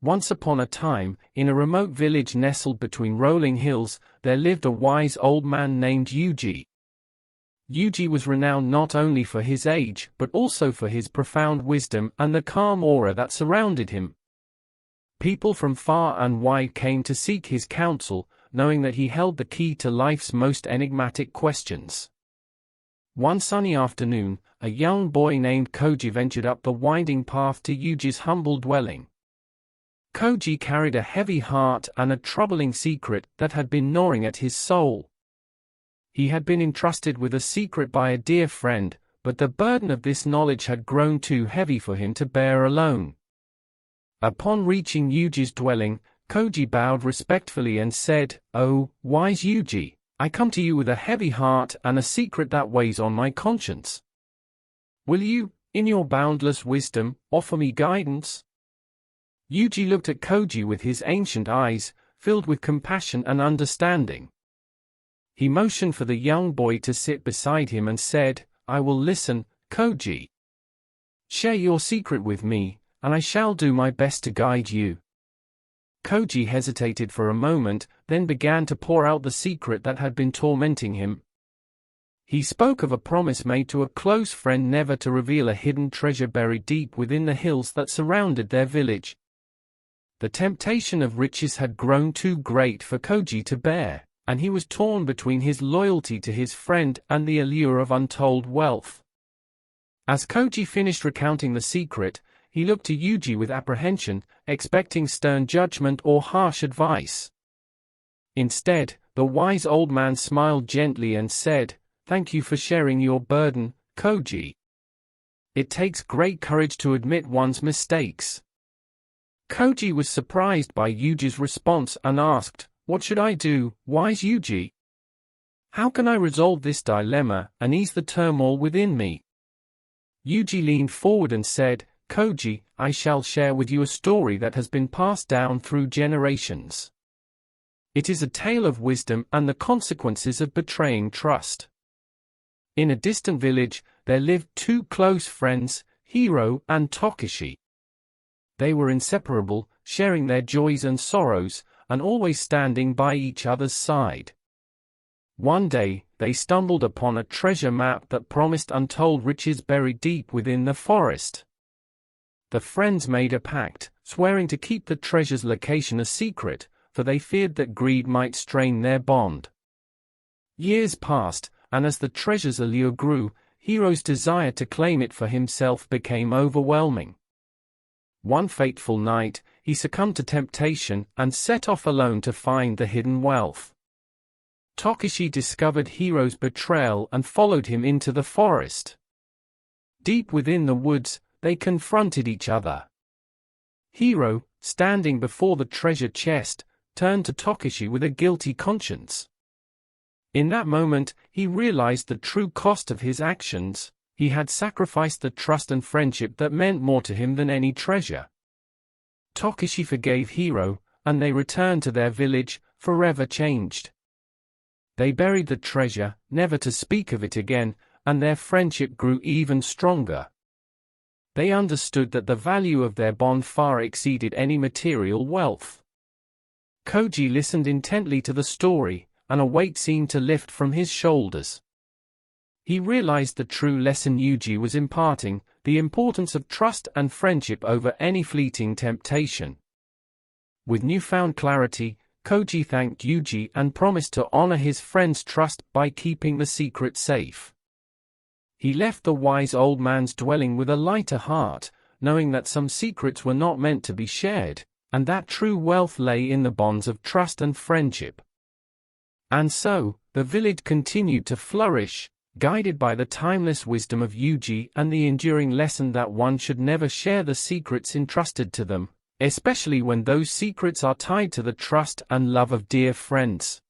Once upon a time, in a remote village nestled between rolling hills, there lived a wise old man named Yuji. Yuji was renowned not only for his age but also for his profound wisdom and the calm aura that surrounded him. People from far and wide came to seek his counsel, knowing that he held the key to life's most enigmatic questions. One sunny afternoon, a young boy named Koji ventured up the winding path to Yuji's humble dwelling. Koji carried a heavy heart and a troubling secret that had been gnawing at his soul. He had been entrusted with a secret by a dear friend, but the burden of this knowledge had grown too heavy for him to bear alone. Upon reaching Yuji's dwelling, Koji bowed respectfully and said, "Oh, wise Yuji, I come to you with a heavy heart and a secret that weighs on my conscience. Will you, in your boundless wisdom, offer me guidance?" Yuji looked at Koji with his ancient eyes, filled with compassion and understanding. He motioned for the young boy to sit beside him and said, "I will listen, Koji. Share your secret with me, and I shall do my best to guide you." Koji hesitated for a moment, then began to pour out the secret that had been tormenting him. He spoke of a promise made to a close friend never to reveal a hidden treasure buried deep within the hills that surrounded their village. The temptation of riches had grown too great for Koji to bear, and he was torn between his loyalty to his friend and the allure of untold wealth. As Koji finished recounting the secret, he looked to Yuji with apprehension, expecting stern judgment or harsh advice. Instead, the wise old man smiled gently and said, "Thank you for sharing your burden, Koji. It takes great courage to admit one's mistakes." Koji was surprised by Yuji's response and asked, "What should I do, wise Yuji? How can I resolve this dilemma and ease the turmoil within me?" Yuji leaned forward and said, "Koji, I shall share with you a story that has been passed down through generations. It is a tale of wisdom and the consequences of betraying trust. In a distant village, there lived two close friends, Hiro and Tokishi. They were inseparable, sharing their joys and sorrows, and always standing by each other's side. One day, they stumbled upon a treasure map that promised untold riches buried deep within the forest. The friends made a pact, swearing to keep the treasure's location a secret, for they feared that greed might strain their bond. Years passed, and as the treasure's allure grew, Hiro's desire to claim it for himself became overwhelming. One fateful night, he succumbed to temptation and set off alone to find the hidden wealth. Tokishi discovered Hiro's betrayal and followed him into the forest. Deep within the woods, they confronted each other. Hiro, standing before the treasure chest, turned to Tokishi with a guilty conscience. In that moment, he realized the true cost of his actions. He had sacrificed the trust and friendship that meant more to him than any treasure. Tokishi forgave Hiro, and they returned to their village, forever changed. They buried the treasure, never to speak of it again, and their friendship grew even stronger. They understood that the value of their bond far exceeded any material wealth. Koji listened intently to the story, and a weight seemed to lift from his shoulders. He realized the true lesson Yuji was imparting, the importance of trust and friendship over any fleeting temptation. With newfound clarity, Koji thanked Yuji and promised to honor his friend's trust by keeping the secret safe. He left the wise old man's dwelling with a lighter heart, knowing that some secrets were not meant to be shared, and that true wealth lay in the bonds of trust and friendship. And so, the village continued to flourish, guided by the timeless wisdom of Yuji and the enduring lesson that one should never share the secrets entrusted to them, especially when those secrets are tied to the trust and love of dear friends.